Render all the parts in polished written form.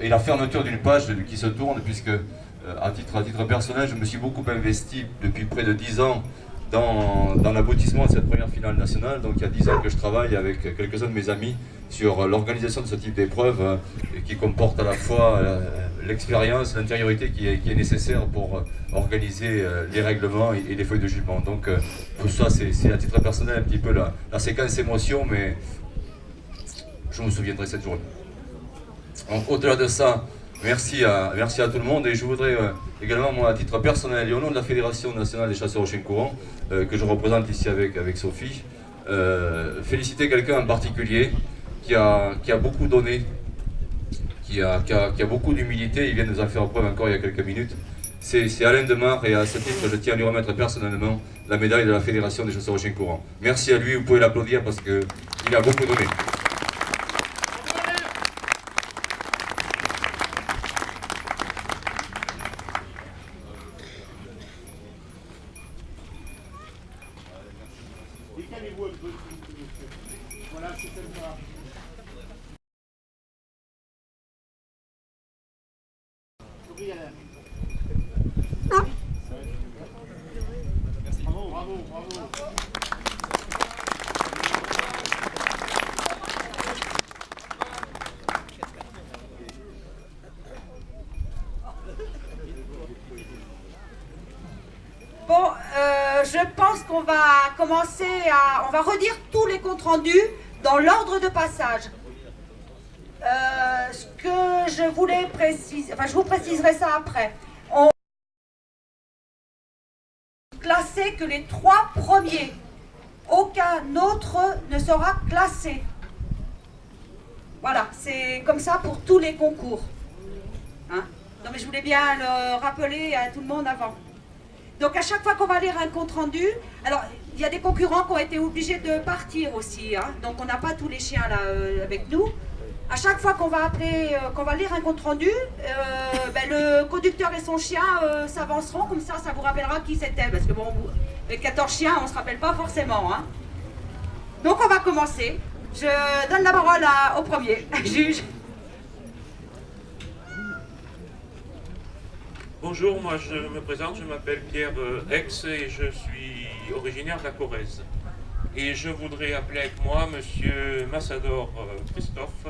et la fermeture d'une page qui se tourne, puisque à titre personnel, je me suis beaucoup investi depuis près de 10 ans dans l'aboutissement de cette première finale nationale. Donc il y a 10 ans que je travaille avec quelques-uns de mes amis sur l'organisation de ce type d'épreuve qui comporte à la fois l'expérience, l'intériorité qui est nécessaire pour organiser les règlements et les feuilles de jugement. Donc tout ça, c'est à titre personnel un petit peu la séquence émotion, mais je me souviendrai cette journée. Donc au-delà de ça, merci à tout le monde, et je voudrais également, moi, à titre personnel et au nom de la Fédération nationale des chasseurs au chien courant, que je représente ici avec Sophie, féliciter quelqu'un en particulier qui a beaucoup donné, qui a beaucoup d'humilité. Il vient de nous en faire preuve encore il y a quelques minutes. C'est Alain Demare, et à ce titre, je tiens à lui remettre personnellement la médaille de la Fédération des chasseurs au chien courant. Merci à lui, vous pouvez l'applaudir parce qu'il a beaucoup donné. Voilà, c'est comme ça. Souris, Alain. Merci. Bravo, bravo, bravo. Bon, je pense qu'on va commencer on va redire tous les comptes rendus dans l'ordre de passage. Ce que je voulais préciser, enfin je vous préciserai ça après. On classé que les 3 premiers. Aucun autre ne sera classé. Voilà, c'est comme ça pour tous les concours. Hein? Non mais je voulais bien le rappeler à tout le monde avant. Donc à chaque fois qu'on va lire un compte rendu, alors il y a des concurrents qui ont été obligés de partir aussi, hein, donc on n'a pas tous les chiens là avec nous. À chaque fois qu'on va appeler, qu'on va lire un compte rendu, le conducteur et son chien s'avanceront, comme ça vous rappellera qui c'était, parce que bon, avec 14 chiens on ne se rappelle pas forcément. Hein. Donc on va commencer. Je donne la parole au premier, juge. Bonjour, moi je me présente, je m'appelle Pierre Aix et je suis originaire de la Corrèze. Et je voudrais appeler avec moi Monsieur Massador Christophe.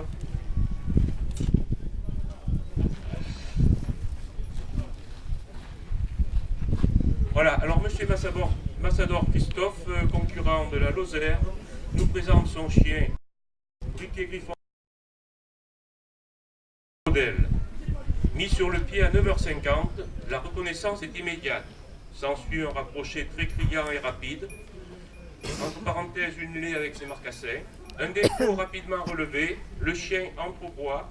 Voilà, alors Monsieur Massador Christophe, concurrent de la Lozère, nous présente son chien Briquet Griffon modèle. Mis sur le pied à 9h50, la reconnaissance est immédiate. S'ensuit un rapproché très criant et rapide. Entre parenthèses, une laie avec ses marcassins. Un défaut rapidement relevé, le chien entre au bois,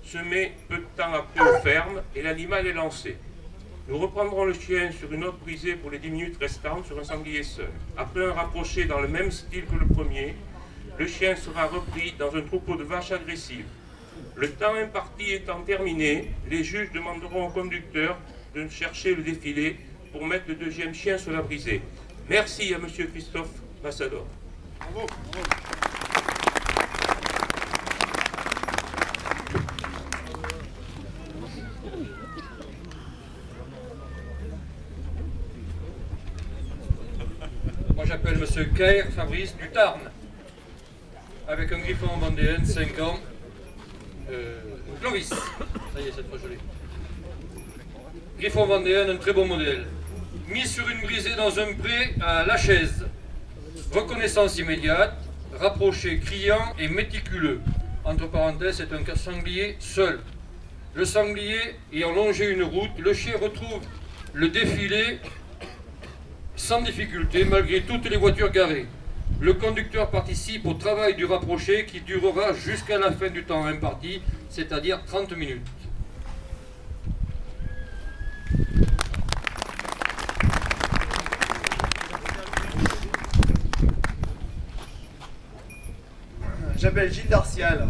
se met peu de temps après aux fermes et l'animal est lancé. Nous reprendrons le chien sur une autre brisée pour les 10 minutes restantes sur un sanglier seul. Après un rapproché dans le même style que le premier, le chien sera repris dans un troupeau de vaches agressives. Le temps imparti étant terminé, les juges demanderont au conducteur de chercher le défilé pour mettre le deuxième chien sur la brisée. Merci à Monsieur Christophe Massador. Bravo, bravo. Moi j'appelle Monsieur Caire Fabrice du Tarn, avec un griffon vendéen, 5 ans. Clovis, ça y est, cette fois je l'ai. Griffon vendéen, un très bon modèle. Mis sur une brisée dans un pré à La Chaise. Reconnaissance immédiate, rapproché, criant et méticuleux. Entre parenthèses, c'est un sanglier seul. Le sanglier ayant longé une route, le chien retrouve le défilé sans difficulté malgré toutes les voitures garées. Le conducteur participe au travail du rapproché qui durera jusqu'à la fin du temps imparti, c'est-à-dire 30 minutes. J'appelle Gilles Darcial.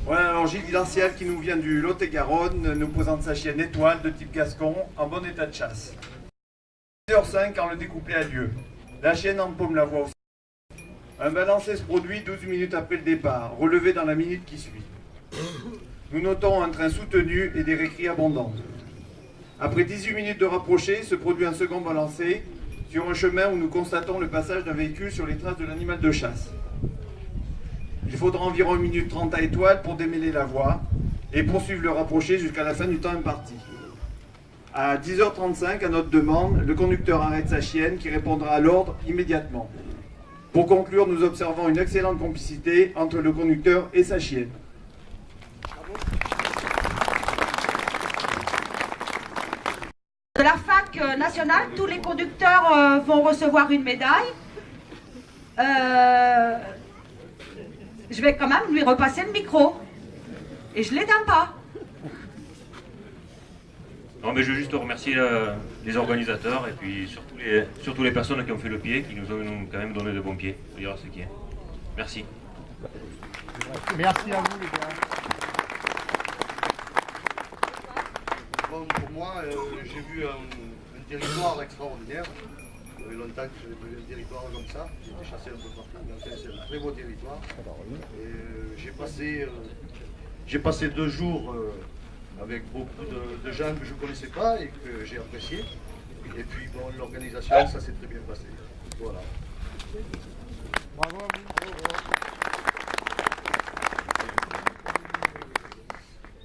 Voilà, alors Gilles Darcial qui nous vient du Lot-et-Garonne nous présente sa chienne étoile de type gascon en bon état de chasse. 10h05 quand le découplet a lieu. La chienne empaume la voie aussi. Un balancé se produit 12 minutes après le départ, relevé dans la minute qui suit. Nous notons un train soutenu et des récrits abondantes. Après 18 minutes de rapproché, se produit un second balancé sur un chemin où nous constatons le passage d'un véhicule sur les traces de l'animal de chasse. Il faudra environ 1 minute 30 à étoile pour démêler la voie et poursuivre le rapproché jusqu'à la fin du temps imparti. À 10h35, à notre demande, le conducteur arrête sa chienne qui répondra à l'ordre immédiatement. Pour conclure, nous observons une excellente complicité entre le conducteur et sa chienne. De la fac nationale, tous les conducteurs vont recevoir une médaille. Je vais quand même lui repasser le micro. Et je ne l'éteins pas. Non, mais je veux juste remercier les organisateurs et puis surtout les personnes qui ont fait le pied, qui nous ont quand même donné de bons pieds. Il faut dire ce qui est. Merci. Merci à vous, les gars. Bon, pour moi, j'ai vu un territoire extraordinaire. Ça fait longtemps que je n'avais pas vu un territoire comme ça. J'ai été chassé un peu partout, mais enfin, c'est un très beau territoire. Et j'ai passé 2 jours avec beaucoup de gens que je ne connaissais pas et que j'ai apprécié. Et puis, bon, l'organisation, ça s'est très bien passé. Voilà. Bravo à vous.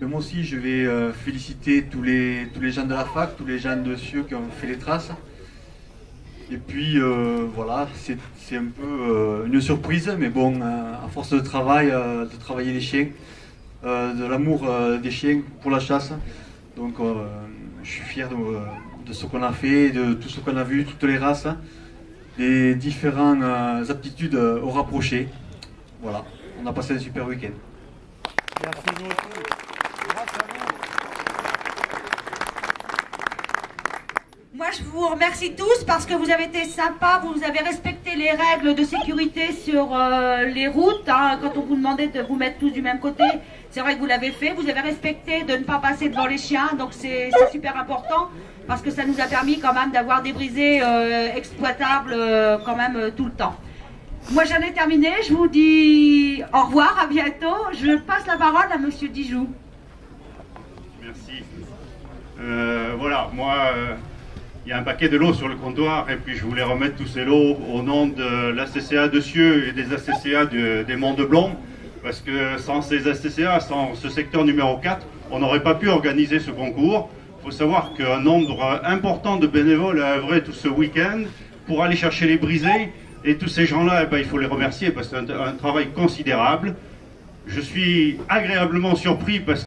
Mais moi aussi, je vais féliciter tous les gens de la fac, tous les gens de Cieux qui ont fait les traces. Et puis, voilà, c'est un peu une surprise, mais bon, à force de travail, de travailler les chiens, de l'amour des chiens pour la chasse. Donc, je suis fier de ce qu'on a fait, de tout ce qu'on a vu, toutes les races, des différentes aptitudes au rapproché. Voilà, on a passé un super week-end. Merci nous aussi. Grâce à vous. Moi, je vous remercie tous parce que vous avez été sympas, vous avez respecté les règles de sécurité sur les routes. Hein, quand on vous demandait de vous mettre tous du même côté, c'est vrai que vous l'avez fait. Vous avez respecté de ne pas passer devant les chiens, donc c'est super important parce que ça nous a permis quand même d'avoir des brisées exploitables quand même tout le temps. Moi, j'en ai terminé. Je vous dis au revoir, à bientôt. Je passe la parole à Monsieur Dijoux. Merci. Voilà, moi, il y a un paquet de lots sur le comptoir et puis je voulais remettre tous ces lots au nom de l'ACCA de Cieux et des ACCA des Monts de Blon, parce que sans ces ACCA, sans ce secteur numéro 4, on n'aurait pas pu organiser ce concours. Il faut savoir qu'un nombre important de bénévoles a œuvré tout ce week-end pour aller chercher les brisés, et tous ces gens-là, eh ben, il faut les remercier parce que c'est un travail considérable. Je suis agréablement surpris parce que